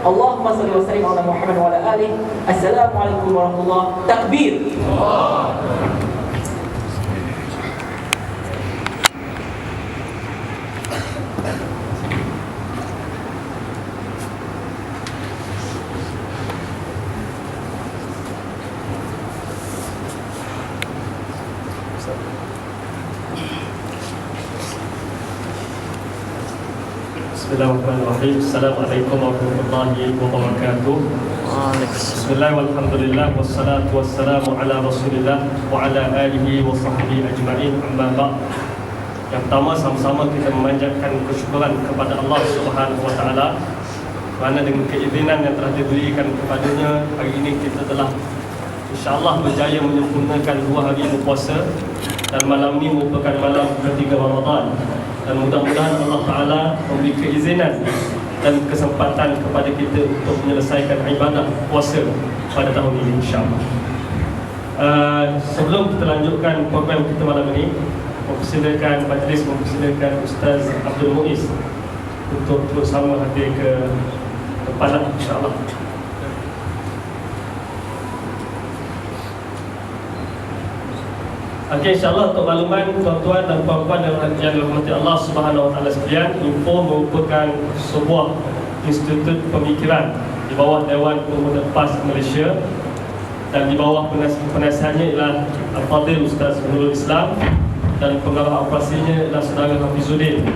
Allahumma salli wa sallim ala Muhammad wa ala alihi. Assalamualaikum warahmatullahi wabarakatuh. Takbir. Bismillahirrahmanirrahim. Assalamualaikum warahmatullahi wabarakatuh. Bismillah walhamdulillah wassalatu wassalamu ala Rasulillah wa ala alihi wa sahbihi ajma'in. Amma ba'd. Yang pertama, sama-sama kita memanjatkan kesyukuran kepada Allah Subhanahu wa taala kerana dengan keizinan yang telah diberikan kepadanya, hari ini kita telah insya-Allah berjaya menyempurnakan 2 hari berpuasa dan malam ini merupakan malam ketiga Ramadan. Dan mudah-mudahan Allah Ta'ala memberi keizinan dan kesempatan kepada kita untuk menyelesaikan ibadah puasa pada tahun ini, insyaAllah. Sebelum kita lanjutkan program kita malam ini, mempersilakan majlis, mempersilakan Ustaz Abdul Muiz untuk bersama hadir ke depan, insyaAllah. Okey, insyaAllah untuk makluman tuan-tuan dan puan-puan yang dirahmati Allah Subhanahu wa taala sekalian, Info merupakan sebuah institut pemikiran di bawah Dewan Pemuda PAS Malaysia dan di bawah penasihatnya ialah Al-Fadhil Ustaz Nurul Islam dan pengarah operasinya ialah Saudara Hafizuddin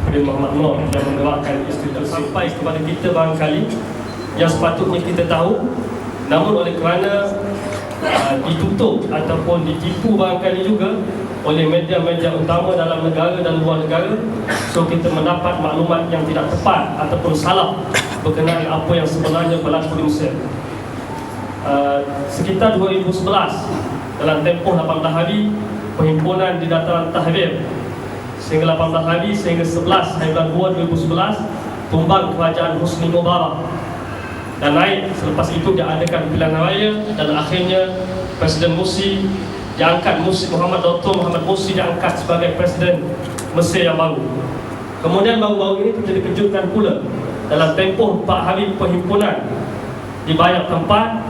bin Muhammad Nur yang menggerakkan institut sampai kepada kita barangkali yang sepatutnya kita tahu, namun oleh kerana ditutup ataupun ditipu barangkali juga oleh media-media utama dalam negara dan luar negara, so kita mendapat maklumat yang tidak tepat ataupun salah berkenaan apa yang sebenarnya berlaku di Mesir. Sekitar 2011, dalam tempoh 18 hari perhimpunan di dataran Tahrir, sehingga 18 hari sehingga 11 hari bulan 2 2011 tumbang kerajaan Husni Mubarak dan naik. Selepas itu diadakan pilihan raya dan akhirnya Presiden Morsi diangkat, Muhammad Morsi diangkat sebagai Presiden Mesir yang baru. Kemudian baru-baru ini kita dikejutkan pula dalam tempoh 4 hari perhimpunan di banyak tempat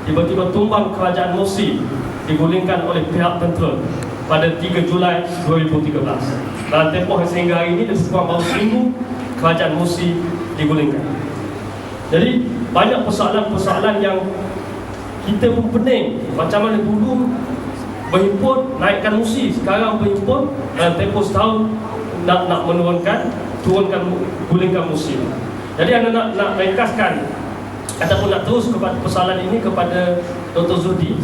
tiba-tiba tumbang kerajaan Morsi digulingkan oleh pihak tentera pada 3 Julai 2013. Dalam tempoh sehingga hari ini dan sekurang baru seminggu kerajaan Morsi digulingkan. Jadi banyak persoalan-persoalan yang kita pun pening. Macam mana dulu berhimpun naikkan Morsi, sekarang berhimpun dalam tempoh setahun nak turunkan gulingkan Morsi. Jadi anda nak ringkaskan ataupun nak terus kepada persoalan ini kepada Dr. Zuhdi,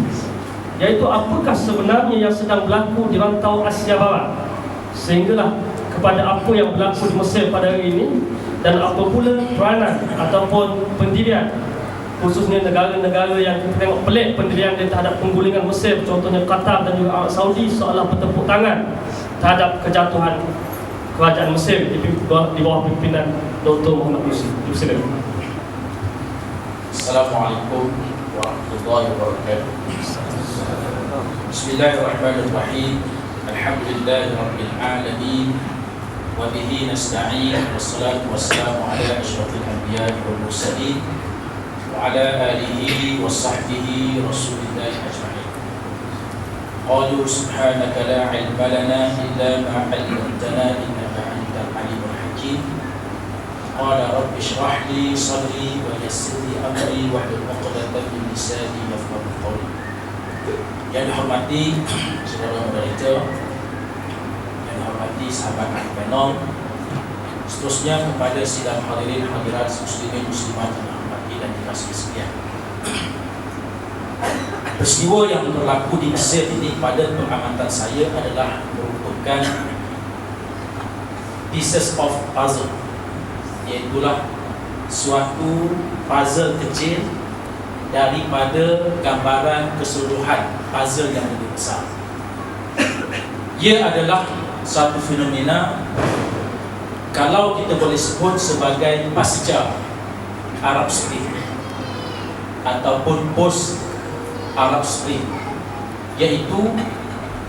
iaitu apakah sebenarnya yang sedang berlaku di rantau Asia Barat sehinggalah kepada apa yang berlaku di Mesir pada hari ini, dan apa pula peranan ataupun pendirian khususnya negara-negara yang kita tengok pelik pendirian dia terhadap penggulingan Mesir, contohnya Qatar dan juga Arab Saudi, seolah bertepuk tangan terhadap kejatuhan kerajaan Mesir di bawah pimpinan Dr. Muhammad Morsi. Silakan. Assalamualaikum warahmatullahi wabarakatuh. Bismillahirrahmanirrahim. Alhamdulillahirabbil alamin. Wa bihi nasta'in. Wassalatu wassalamu ala asyrafil anbiya'i wal mursalin wa ala alihi wa sahbihi rasulillahi ajma'in. Qalu subhanaka la ilma lana illa ma 'allamtana innaka antal alimul hakim. Qala rabbi shrah li sadri wa yassir li amri wahlul 'uqdatam min lisani yafqahu qawli. Yang dihormati saudara moderator, yang dihormati sahabat panel, seterusnya kepada sidang hadirin hadirat muslimin muslimat yang dirahmati dan dikasihi sekalian. Peristiwa yang berlaku di Mesir ini pada pengamatan saya adalah merupakan pieces of puzzle, iaitulah suatu puzzle kecil daripada gambaran keseluruhan puzzle yang lebih besar. Ia adalah satu fenomena, kalau kita boleh sebut sebagai pasca Arab Spring ataupun post Arab Spring, iaitu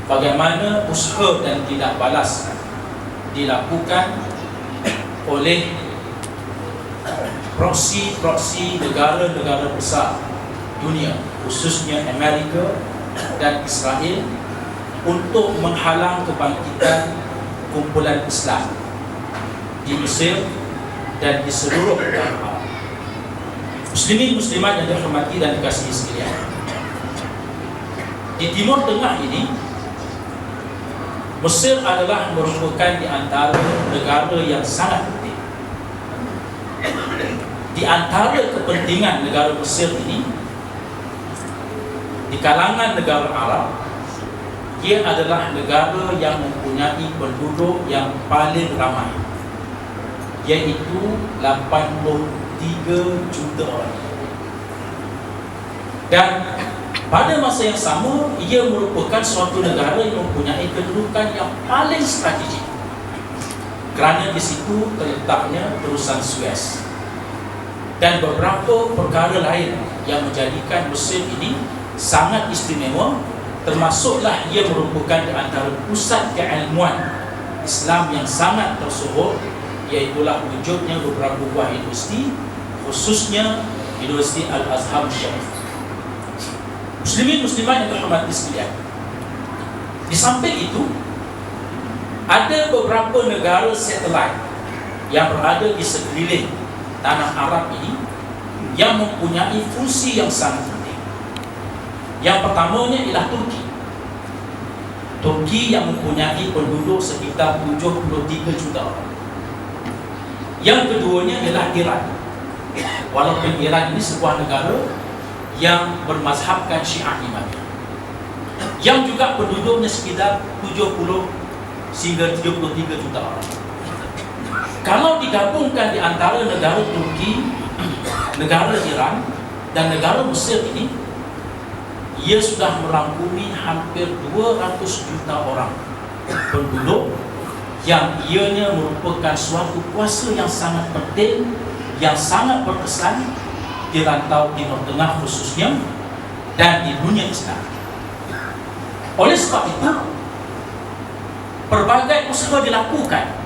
bagaimana usaha dan tidak balas dilakukan oleh proksi negara-negara besar dunia, khususnya Amerika dan Israel, untuk menghalang kebangkitan kumpulan Islam di Mesir dan di seluruh negara Arab. Muslimin muslimat yang dihormati dan dikasihi sekalian, di Timur Tengah ini, Mesir adalah merupakan di antara negara yang sangat penting. Di antara kepentingan negara Mesir ini, di kalangan negara Arab, ia adalah negara yang mempunyai penduduk yang paling ramai, iaitu 83 juta orang. Dan pada masa yang sama, ia merupakan suatu negara yang mempunyai kedudukan yang paling strategik, kerana di situ terletaknya terusan Suez dan beberapa perkara lain yang menjadikan Mesir ini sangat istimewa, termasuklah ia merupakan di antara pusat keilmuan Islam yang sangat tersohor, iaitulah wujudnya beberapa buah universiti, khususnya Universiti Al-Azhar Syarif. Muslimin muslimat yang dihormati sekalian, di samping itu ada beberapa negara satelit yang berada di sekeliling tanah Arab ini yang mempunyai fungsi yang sangat penting. Yang pertamanya ialah Turki. Turki yang mempunyai penduduk sekitar 73 juta orang. Yang keduanya ialah Iran. Walaupun Iran ini sebuah negara yang bermazhabkan Syiah Imamiyah, yang juga penduduknya sekitar 70 hingga 73 juta orang. Kalau digabungkan di antara negara Turki, negara Iran dan negara Mesir ini, ia sudah merangkumi hampir 200 juta orang penduduk, yang ianya merupakan suatu kuasa yang sangat penting, yang sangat berkesan di rantau Timur Tengah khususnya dan di dunia Islam. Oleh sebab itu, berbagai usaha dilakukan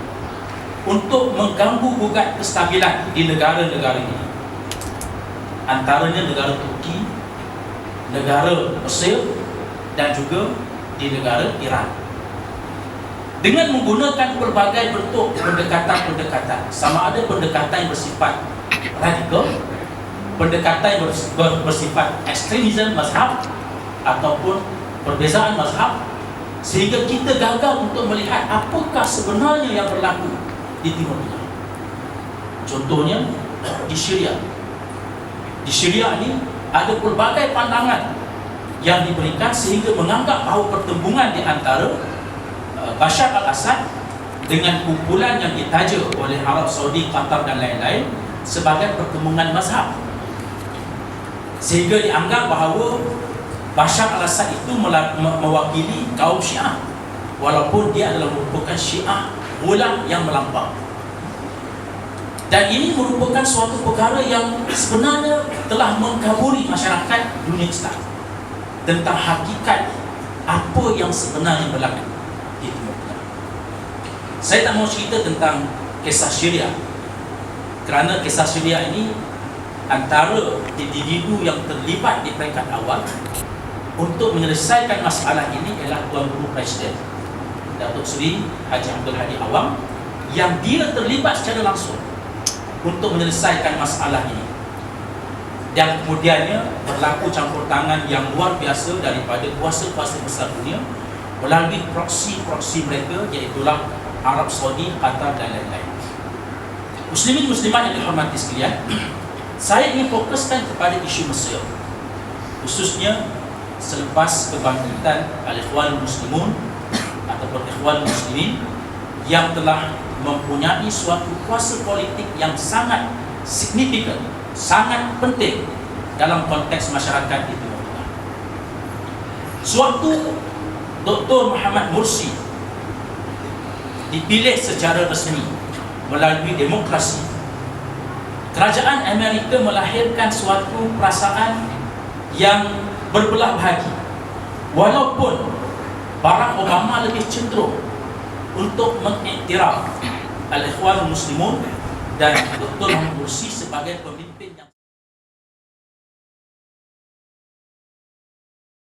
untuk mengganggu gugat kestabilan di negara-negara ini, antaranya negara Turki, negara Mesir dan juga di negara Iran, dengan menggunakan berbagai bentuk pendekatan-pendekatan, sama ada pendekatan yang bersifat radikal, pendekatan yang bersifat ekstremisme mazhab ataupun perbezaan mazhab, sehingga kita gagal untuk melihat apakah sebenarnya yang berlaku di Timur Tengah. Contohnya di Syria. Di Syria ini ada pelbagai pandangan yang diberikan sehingga menganggap bahawa pertembungan di antara Bashar al-Assad dengan kumpulan yang ditaja oleh Arab Saudi, Qatar dan lain-lain sebagai pertembungan mazhab, sehingga dianggap bahawa Bashar al-Assad itu mewakili kaum Syiah, walaupun dia adalah merupakan Syiah mula yang melampau. Dan ini merupakan suatu perkara yang sebenarnya telah mengkaburi masyarakat dunia Islam tentang hakikat apa yang sebenarnya berlaku di Timur Tengah. Saya tak mau cerita tentang kisah Syria, kerana kisah Syria ini antara individu yang terlibat di peringkat awal untuk menyelesaikan masalah ini ialah Tuan Guru Presiden Datuk Seri Haji Abdul Hadi Awang, yang dia terlibat secara langsung untuk menyelesaikan masalah ini. Dan kemudiannya berlaku campur tangan yang luar biasa daripada kuasa-kuasa besar dunia melalui proksi-proksi mereka, iaitulah Arab Saudi, Qatar dan lain-lain. Muslimin muslimat yang dihormati sekalian, saya ingin fokuskan kepada isu Mesir, khususnya selepas kebangkitan Al-Ikhwan Muslimun ataupun Ikhwan Muslimin yang telah mempunyai suatu kuasa politik yang sangat signifikan, sangat penting dalam konteks masyarakat di Timur Tengah. Suatu Dr. Muhammad Mursi dipilih secara resmi melalui demokrasi, kerajaan Amerika melahirkan suatu perasaan yang berbelah bahagi, walaupun Barack Obama lebih cenderung untuk mengiktiraf Al-Ikhwan Muslimun dan Dr. Muhammad Mursi sebagai pemimpin yang